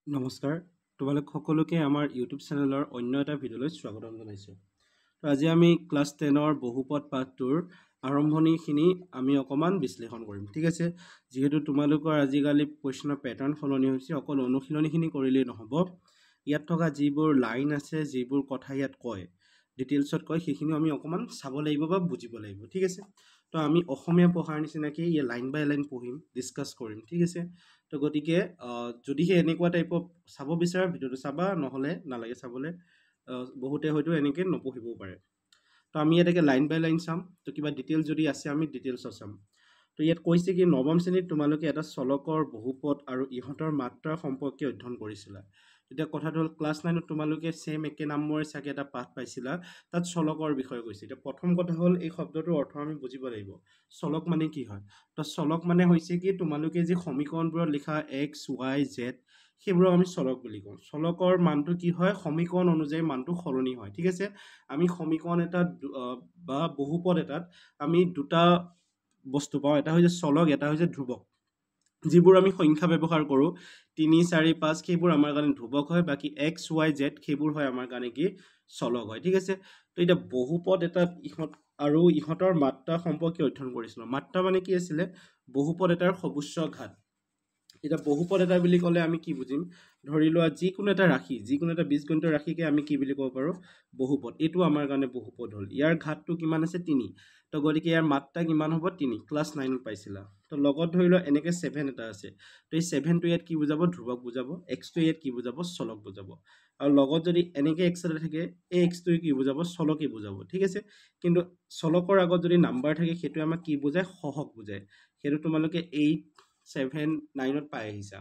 নমস্কাৰ তোমালোক সকলোকে আমাৰ ইউটিউব চেনেলৰ অন্য এটা ভিডিঅ'লৈ স্বাগতম জনাইছোঁ। তো আজি আমি ক্লাছ 10ৰ বহুপদ পাঠটোৰ আৰম্ভণিখিনি আমি অকণমান বিশ্লেষণ কৰিম। ঠিক আছে, যিহেতু তোমালোকৰ আজিকালি কুৱেশ্যনৰ পেটাৰ্ণ সলনি হৈছে, অকল অনুশীলনীখিনি কৰিলেই নহ'ব। ইয়াত থকা যিবোৰ লাইন আছে, যিবোৰ কথা ইয়াত কয়, ডিটেইলছত কয়, সেইখিনিও আমি অকণমান চাব লাগিব বা বুজিব লাগিব। ঠিক আছে, তো আমি অসমীয়া পঢ়াৰ নিচিনাকৈ ইয়াত লাইন বাই লাইন পঢ়িম, ডিছকাছ কৰিম। ঠিক আছে, তো গতিকে যদিহে এনেকুৱা টাইপৰ চাব বিচাৰা ভিডিঅ'টো চাবা, নহ'লে নালাগে চাবলৈ। বহুতে হয়তো এনেকৈ নপঢ়িবও পাৰে। তো আমি ইয়াতে লাইন বাই লাইন চাম। তো কিবা ডিটেইলছ যদি আছে আমি ডিটেইলছত চাম। তো ইয়াত কৈছে কি নৱম শ্ৰেণীত তোমালোকে এটা চলকৰ বহুপদ আৰু ইহঁতৰ মাত্ৰা সম্পৰ্কে অধ্যয়ন কৰিছিলা। এতিয়া কথাটো হ'ল ক্লাছ 9ত তোমালোকে ছেম একে নামৰে চাগে এটা পাঠ পাইছিলা, তাত চলকৰ বিষয়ে কৈছে। এতিয়া প্ৰথম কথা হ'ল এই শব্দটোৰ অৰ্থ আমি বুজিব লাগিব। চলক মানে কি হয়? তো চলক মানে হৈছে কি তোমালোকে যি সমীকৰণবোৰত লিখা এক্স ৱাই জেড, সেইবোৰক আমি চলক বুলি কওঁ। চলকৰ মানটো কি হয়? সমীকৰণ অনুযায়ী মানটো সলনি হয়। ঠিক আছে, আমি সমীকৰণ এটাত বা বহুপদ এটাত আমি দুটা বস্তু পাওঁ, এটা হৈছে চলক, এটা হৈছে ধ্ৰুৱক। যিবোৰ আমি সংখ্যা ব্যৱহাৰ কৰোঁ 3, 4, 5, সেইবোৰ আমাৰ কাৰণে ধ্ৰুৱক হয়। বাকী এক্স ৱাই জেড সেইবোৰ হয় আমাৰ কাৰণে কি চলক হয়। ঠিক আছে, তো এতিয়া বহুপদ এটাত ইহঁতৰ মাত্ৰা সম্পৰ্কে অধ্যয়ন কৰিছিলোঁ। মাত্ৰা মানে কি আছিলে? বহুপদ এটাৰ সৰ্বোচ্চ ঘাত। এতিয়া বহুপদ এটা বুলি ক'লে আমি কি বুজিম? ধৰি লোৱা যিকোনো এটা ৰাশি, যিকোনো এটা বীজগণিত ৰাশিকে আমি কি বুলি ক'ব পাৰোঁ? বহুপদ। এইটো আমাৰ কাৰণে বহুপদ হ'ল। ইয়াৰ ঘাতটো কিমান আছে? 3। তো গতিকে ইয়াৰ মাত্ৰা কিমান হ'ব? 3। ক্লাছ 9ত পাইছিলা। তো লগত ধৰি লোৱা এনেকৈ 7 এটা আছে। তো এই 7টো ইয়াত কি বুজাব? ধ্ৰুৱক বুজাব। এক্সটো ইয়াত কি বুজাব? চলক বুজাব। আৰু লগত যদি এনেকৈ এক্স এটা থাকে, এই এক্সটোৱে কি বুজাব? চলকে বুজাব। ঠিক আছে, কিন্তু চলকৰ আগত যদি নাম্বাৰ থাকে সেইটোৱে আমাক কি বুজায়? সহক বুজায়। সেইটো তোমালোকে 8, 7, 9ত পাই আহিছা।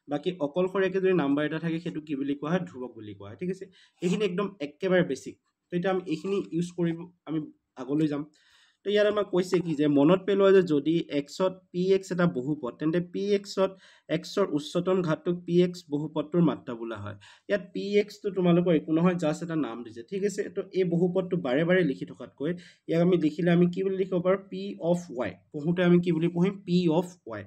বাকী অকলশৰীয়াকৈ যদি নাম্বাৰ এটা থাকে সেইটো কি বুলি কোৱা হয়? ধ্ৰুৱক বুলি কোৱা হয়। ঠিক আছে, এইখিনি একদম একেবাৰে বেছিক। তো এতিয়া আমি এইখিনি ইউজ কৰিব আমি আগলৈ যাম। তো ইয়াত আমাক কৈছে কি যে মনত পেলোৱা যে যদি এক্সত পি এক্স এটা বহুপদ, তেন্তে পি এক্সত এক্সৰ উচ্চতম ঘাতটোক পি এক্স বহুপদটোৰ মাত্ৰা বোলা হয়। ইয়াত পি এক্সটো তোমালোকৰ একো নহয়, জাষ্ট এটা নাম দিছে। ঠিক আছে, তো এই বহুপদটো বাৰে বাৰে লিখি থকাতকৈ ইয়াক আমি লিখিলে আমি কি বুলি লিখিব পাৰোঁ? P of Y. পঢ়োঁতে আমি কি বুলি পঢ়িম? P of Y.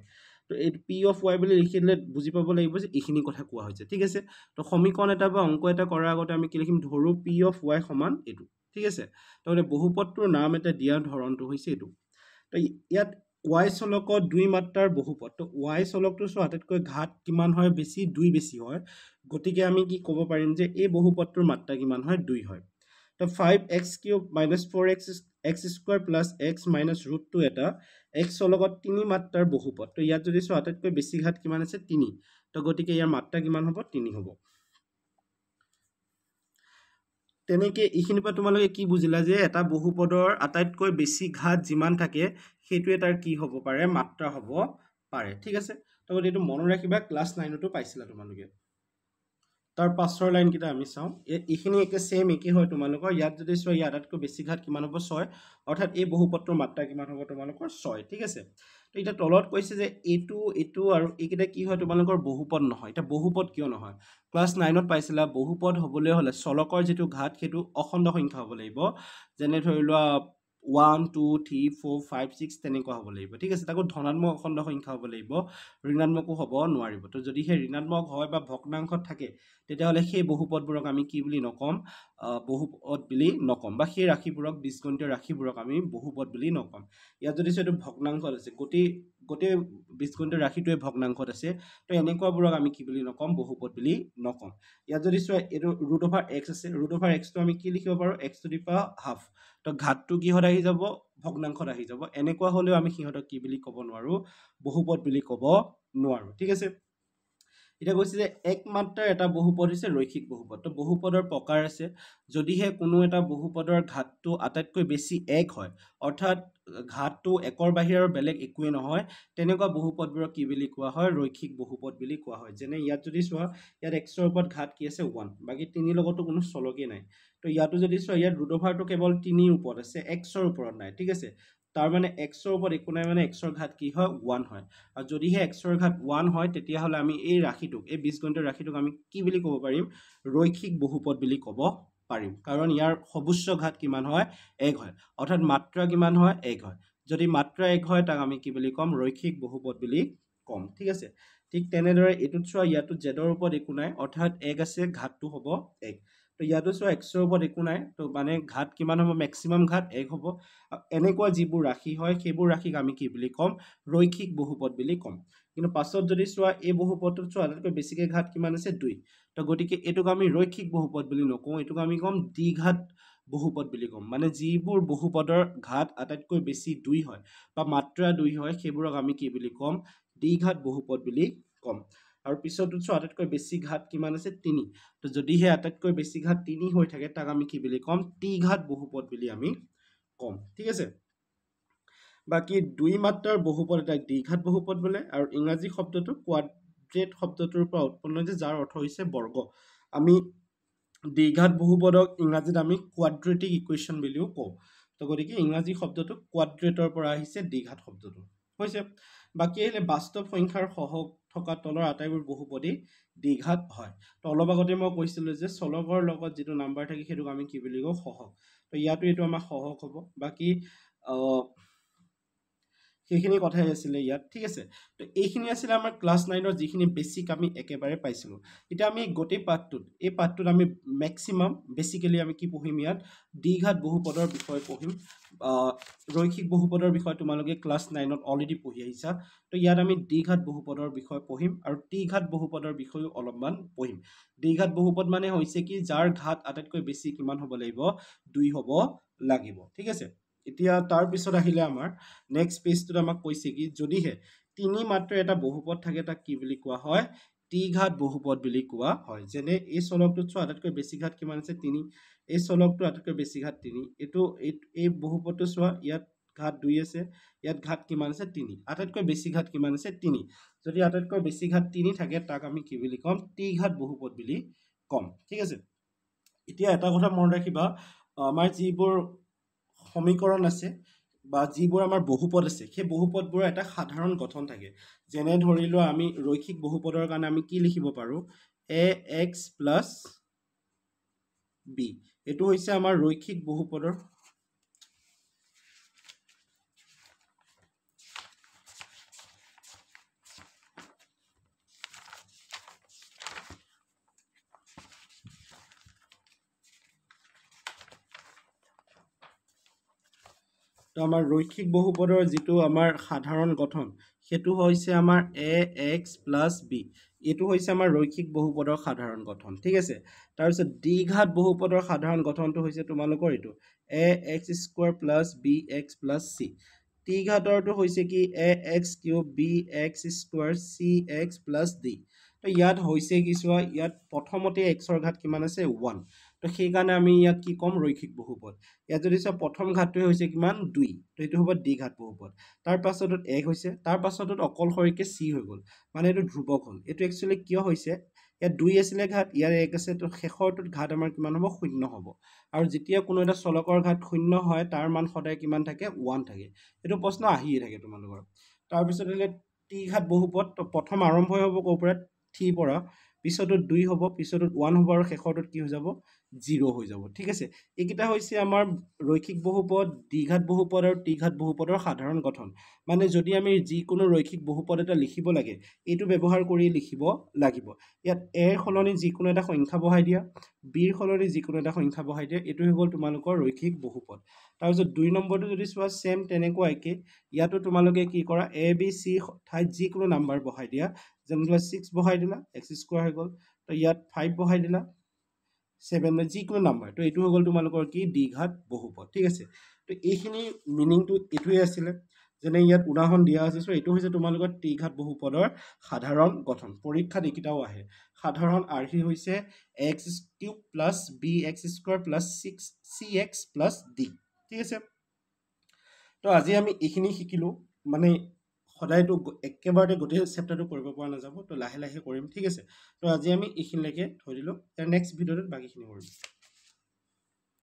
তো এই পি অফ ৱাই বুলি লিখি দিলে বুজি পাব লাগিব যে এইখিনি কথা কোৱা হৈছে। ঠিক আছে, তো সমীকৰণ এটা বা অংক এটা কৰাৰ আগতে আমি কি লিখিম? ধৰোঁ পি অফ ৱাই সমান এইটো। ঠিক আছে, তাৰমানে বহুপদটোৰ নাম এটা দিয়া ধৰণটো হৈছে এইটো। তো ইয়াত ৱাই চলকত 2 মাত্ৰাৰ বহুপদ। তো ৱাই চলকটো চোৱা আটাইতকৈ ঘাত কিমান হয়? বেছি, 2 বেছি হয়। গতিকে আমি কি ক'ব পাৰিম যে এই বহুপদটোৰ মাত্ৰা কিমান হয়? 2 হয়। তো 5x³ - 4x² plus x minus √2 এটা এক্স চলকত 3 মাত্ৰাৰ বহুপদ। তো ইয়াত যদি চোৱা আটাইতকৈ বেছি ঘাত কিমান আছে? 3। তো গতিকে ইয়াৰ মাত্ৰা কিমান হ'ব? 3 হ'ব। তেনেকৈ এইখিনিৰ পৰা তোমালোকে কি বুজিলা যে এটা বহুপদৰ আটাইতকৈ বেছি ঘাত যিমান থাকে সেইটোৱে তাৰ কি হ'ব পাৰে? মাত্ৰা হ'ব পাৰে। ঠিক আছে, তো এইটো মনত ৰাখিবা, ক্লাছ 9তো পাইছিলা তোমালোকে। তাৰ পাছৰ লাইনকেইটা আমি চাওঁ। এইখিনি একে ছেম একেই হয় তোমালোকৰ। ইয়াত যদি চোৱা ইয়াত আটাইতকৈ বেছি ঘাত কিমান হ'ব? 6। অৰ্থাৎ এই বহুপদটোৰ মাত্ৰা কিমান হ'ব তোমালোকৰ? 6। ঠিক আছে, তো এতিয়া তলত কৈছে যে এইটো আৰু এইকেইটা কি হয়? তোমালোকৰ বহুপদ নহয়। এতিয়া বহুপদ কিয় নহয়? ক্লাছ 9ত পাইছিলা বহুপদ হ'বলৈ হ'লে চলকৰ যিটো ঘাত সেইটো অখণ্ড সংখ্যা হ'ব লাগিব। যেনে ধৰি লোৱা 1, 2, 3, 4, 5, 6 তেনেকুৱা হ'ব লাগিব। ঠিক আছে, তাকো ধনাত্মক অখণ্ড সংখ্যা হ'ব লাগিব, ঋণাত্মকো হ'ব নোৱাৰিব। তো যদিহে ঋণাত্মক হয় বা ভগ্নাংশত থাকে তেতিয়াহ'লে সেই বহুপদবোৰক আমি কি বুলি নকম? বহুপদ বুলি নকম, বা সেই ৰাশিবোৰক, বীজগণিতীয় ৰাশিবোৰক আমি বহুপদ বুলি নকম। ইয়াত যদি এইটো ভগ্নাংশত আছে, গোটেই বীজগণিতীয় ৰাশিটোৱে ভগ্নাংশত আছে, তো এনেকুৱাবোৰক আমি কি বুলি নকম? বহুপদ বুলি নকম। ইয়াত যদি চোৱা এইটো √x আছে, √xটো আমি কি লিখিব পাৰোঁ? x⁻²। তো ঘাতটো কিহত আহি যাব? ভগ্নাংশত আহি যাব। এনেকুৱা হ'লেও আমি সিহঁতক কি বুলি ক'ব নোৱাৰোঁ? বহুপদ বুলি ক'ব নোৱাৰোঁ। ঠিক আছে, এতিয়া কৈছে যে একমাত্ৰাৰ এটা বহুপদ হৈছে ৰৈখিক বহুপদ। তো বহুপদৰ প্ৰকাৰ আছে। যদিহে কোনো এটা বহুপদৰ ঘাতটো আটাইতকৈ বেছি 1 হয়, অৰ্থাৎ ঘাতটো 1ৰ বাহিৰে আৰু বেলেগ একোৱেই নহয়, তেনেকুৱা বহুপদবোৰক কি বুলি কোৱা হয়? ৰৈখিক বহুপদ বুলি কোৱা হয়। যেনে ইয়াত যদি চোৱা, ইয়াত xৰ ওপৰত ঘাত কি আছে? 1। বাকী 3 লগতো কোনো চলকেই নাই। তো ইয়াতো যদি চোৱা, ইয়াত √টো কেৱল 3ৰ ওপৰত আছে, xৰ ওপৰত নাই। ঠিক আছে, তাৰ মানে xৰ ওপৰত একো নাই, মানে xৰ ঘাত কি হয়? 1 হয়। আৰু যদিহে xৰ ঘাত 1 হয় তেতিয়াহ'লে আমি এই ৰাশিটোক, এই বীজগণিতৰ ৰাশিটোক আমি কি বুলি ক'ব পাৰিম? ৰৈখিক বহুপদ বুলি ক'ব পাৰিম। কাৰণ ইয়াৰ সৰ্বোচ্চ ঘাত কিমান হয়? 1 হয়। অৰ্থাৎ মাত্ৰা কিমান হয়? 1 হয়। যদি মাত্ৰা 1 হয় তাক আমি কি বুলি ক'ম? ৰৈখিক বহুপদ বুলি ক'ম। ঠিক আছে, ঠিক তেনেদৰে এইটোত চোৱা ইয়াতো জেডৰ ওপৰত একো নাই অৰ্থাৎ এক আছে ঘাতটো হ'ব এক তো ইয়াতো চোৱা এক্সৰ ওপৰত একো নাই তো মানে ঘাত কিমান হ'ব মেক্সিমাম ঘাত এক হ'ব এনেকুৱা যিবোৰ ৰাশি হয় সেইবোৰ ৰাশিক আমি কি বুলি ক'ম ৰৈখিক বহুপদ বুলি ক'ম কিন্তু পাছত যদি চোৱা এই বহুপদটোত চোৱা আটাইতকৈ বেছিকৈ ঘাত কিমান আছে 2 তো গতিকে এইটোক আমি ৰৈখিক বহুপদ বুলি নকওঁ এইটোক আমি ক'ম দ্বিঘাত বহুপদ বুলি ক'ম মানে যিবোৰ বহুপদৰ ঘাত আটাইতকৈ বেছি 2 হয় বা মাত্ৰা 2 হয় সেইবোৰক আমি কি বুলি ক'ম দ্বিঘাত বহুপদ বুলি ক'ম আৰু পিছতো চোৱা আটাইতকৈ বেছি ঘাত কিমান আছে 3 তো যদিহে আটাইতকৈ বেছি ঘাত 3 হৈ থাকে তাক আমি কি বুলি ক'ম ত্ৰিঘাত বহুপদ বুলি আমি ক'ম ঠিক আছে বাকি দুই মাত্ৰাৰ বহুপদ এটা দ্বিঘাত বহুপদ বোলে আৰু ইংৰাজী শব্দটো কোৱাড্ৰেট শব্দটোৰ পৰা উৎপন্ন হৈছে যাৰ অৰ্থ হৈছে বৰ্গ আমি দ্বিঘাত বহুপদক ইংৰাজীত আমি কোৱাড্ৰেটিক ইকুৱেশ্যন বুলিও কওঁ তো গতিকে ইংৰাজী শব্দটো কোৱাড্ৰেটৰ পৰা আহিছে দ্বিঘাত শব্দটো হৈছে বাকি আহিলে বাস্তৱ সংখ্যাৰ সহগ থকা তলৰ আটাইবোৰ বহুপদী দ্বিঘাত হয় তো অলপ আগতে মই কৈছিলোঁ যে চলকৰ লগত যিটো নাম্বাৰ থাকে সেইটোক আমি কি বুলি কওঁ সহগ তো ইয়াতো এইটো আমাৰ সহগ হ'ব বাকি সেইখিনি কথাই আছিলে ইয়াত ঠিক আছে তো এইখিনি আছিলে আমাৰ ক্লাছ 9ৰ যিখিনি বেছিক আমি একেবাৰে পাইছিলোঁ এতিয়া আমি গোটেই পাঠটোত আমি মেক্সিমাম বেসিক্যালি আমি কি পঢ়িম ইয়াত দ্বিঘাত বহুপদৰ বিষয়ে পঢ়িম ৰৈখিক বহুপদৰ বিষয়ে তোমালোকে ক্লাছ 9ত অলৰেডি পঢ়ি আহিছা তো ইয়াত আমি দ্বিঘাত বহুপদৰ বিষয়ে পঢ়িম আৰু ত্ৰিঘাত বহুপদৰ বিষয়েও অলপমান পঢ়িম দ্বিঘাত বহুপদ মানে হৈছে কি যাৰ ঘাত আটাইতকৈ বেছি কিমান হ'ব লাগিব 2 হ'ব লাগিব ঠিক আছে এতিয়া তাৰ পিছত আহিলে আমাৰ নেক্সট পেজটোত আমাক কৈছে কি যদিহে তিনি মাত্ৰ এটা বহুপদ থাকে তাক কি বুলি কোৱা হয় ত্ৰিঘাত বহুপদ বুলি কোৱা হয় যেনে এই চলকটোত চোৱা আটাইতকৈ বেছি ঘাত কিমান আছে 3 এই চলকটো আটাইতকৈ বেছি ঘাত 3 এইটো এই বহুপদটো চোৱা ইয়াত ঘাত 2 আছে ইয়াত ঘাত কিমান আছে 3 আটাইতকৈ বেছি ঘাত কিমান আছে 3 যদি আটাইতকৈ বেছি ঘাত 3 থাকে তাক আমি কি বুলি ক'ম ত্ৰিঘাত বহুপদ বুলি ক'ম ঠিক আছে এতিয়া এটা কথা মনত ৰাখিবা আমাৰ যিবোৰ সমীকৰণ আছে বা যিবোৰ আমাৰ বহুপদ আছে সেই বহুপদবোৰৰ এটা সাধাৰণ গঠন থাকে যেনে ধৰি লোৱা আমি ৰৈখিক বহুপদৰ কাৰণে আমি কি লিখিব পাৰো ax + b এইটো হৈছে আমাৰ ৰৈখিক বহুপদৰ তো আমাৰ ৰৈখিক বহুপদৰ যিটো আমাৰ সাধাৰণ গঠন সেইটো হৈছে আমাৰ ax + b এইটো হৈছে আমাৰ ৰৈখিক বহুপদৰ সাধাৰণ গঠন ঠিক আছে তাৰ পিছত দ্বিঘাত বহুপদৰ সাধাৰণ গঠনটো হৈছে তোমালোকৰ এইটো ax² + bx + c ত্ৰিঘাতৰটো হৈছে কি ax³ bx² cx + d তো ইয়াত হৈছে কি চোৱা ইয়াত প্ৰথমতে x ৰ ঘাত কিমান আছে 1 তো সেইকাৰণে আমি ইয়াত কি কম ৰৈখিক বহুপদ ইয়াত যদি চোৱা প্ৰথম ঘাতটোৱে হৈছে কিমান 2 তো এইটো হ'ব দ্বিঘাত বহুপদ তাৰ পাছতো 1 হৈছে তাৰ পাছতো অকলশৰীকে c হৈ গ'ল মানে এইটো ধ্ৰুৱক হ'ল এইটো একচুয়ালি কিয় হৈছে ইয়াত 2 আছিলে ঘাত ইয়াৰ 1 আছে তো শেষৰটোত ঘাত আমাৰ কিমান হ'ব 0 হ'ব আৰু যেতিয়া কোনো এটা চলকৰ ঘাত 0 হয় তাৰ মান সদায় কিমান থাকে 1 থাকে এইটো প্ৰশ্ন আহিয়ে থাকে তোমালোকৰ তাৰ পিছত হলে ত্ৰিঘাত বহুপদ তো প্ৰথম আৰম্ভ হ'ব ক'ৰ পৰা 3 পৰা পিছতো 2 হ'ব পিছতো 1 হ'ব আৰু শেষৰটোত কি হৈ যাব 0 হৈ যাব ঠিক আছে এইকেইটা হৈছে আমাৰ ৰৈখিক বহুপদ দ্বিঘাত বহুপদ আৰু ত্ৰিঘাত বহুপদৰ সাধাৰণ গঠন মানে যদি আমি যিকোনো ৰৈখিক বহুপদ এটা লিখিব লাগে এইটো ব্যৱহাৰ কৰি লিখিব লাগিব ইয়াত a ৰ সলনি যিকোনো এটা সংখ্যা বহাই দিয়া b ৰ সলনি যিকোনো এটা সংখ্যা বহাই দিয়া এইটো হৈ গ'ল তোমালোকৰ ৰৈখিক বহুপদ তাৰপিছত 2 নম্বৰটো যদি চোৱা সেম তেনেকুৱা একে ইয়াতো তোমালোকে কি কৰা a b c ঠাইত যিকোনো নাম্বাৰ বহাই দিয়া যেনে 6 বহাই দিলা x² হৈ গ'ল তো ইয়াত 5 বহাই দিলা 7 যিকোনো নাম্বাৰ তো এইটো হৈ গ'ল তোমালোকৰ কি দ্বিঘাত বহুপদ ঠিক আছে তো এইখিনি মিনিংটো এইটোৱে আছিলে যেনে ইয়াত উদাহৰণ দিয়া আছে সো এইটো হৈছে তোমালোকৰ ত্ৰিঘাত বহুপদৰ সাধাৰণ গঠন পৰীক্ষাত এইকেইটাও আহে সাধাৰণ আৰ্হি হৈছে x³ + bx² + 6cx + d ঠিক আছে তো আজি আমি এইখিনি শিকিলো মানে সদায়তো একেবাৰতে গোটেই চেপ্টাৰটো কৰিব পৰা নাযাব তো লাহে লাহে কৰিম ঠিক আছে তো আজি আমি এইখিনিলৈকে থৈ দিলোঁ নেক্সট ভিডিঅ'ত বাকীখিনি কৰিম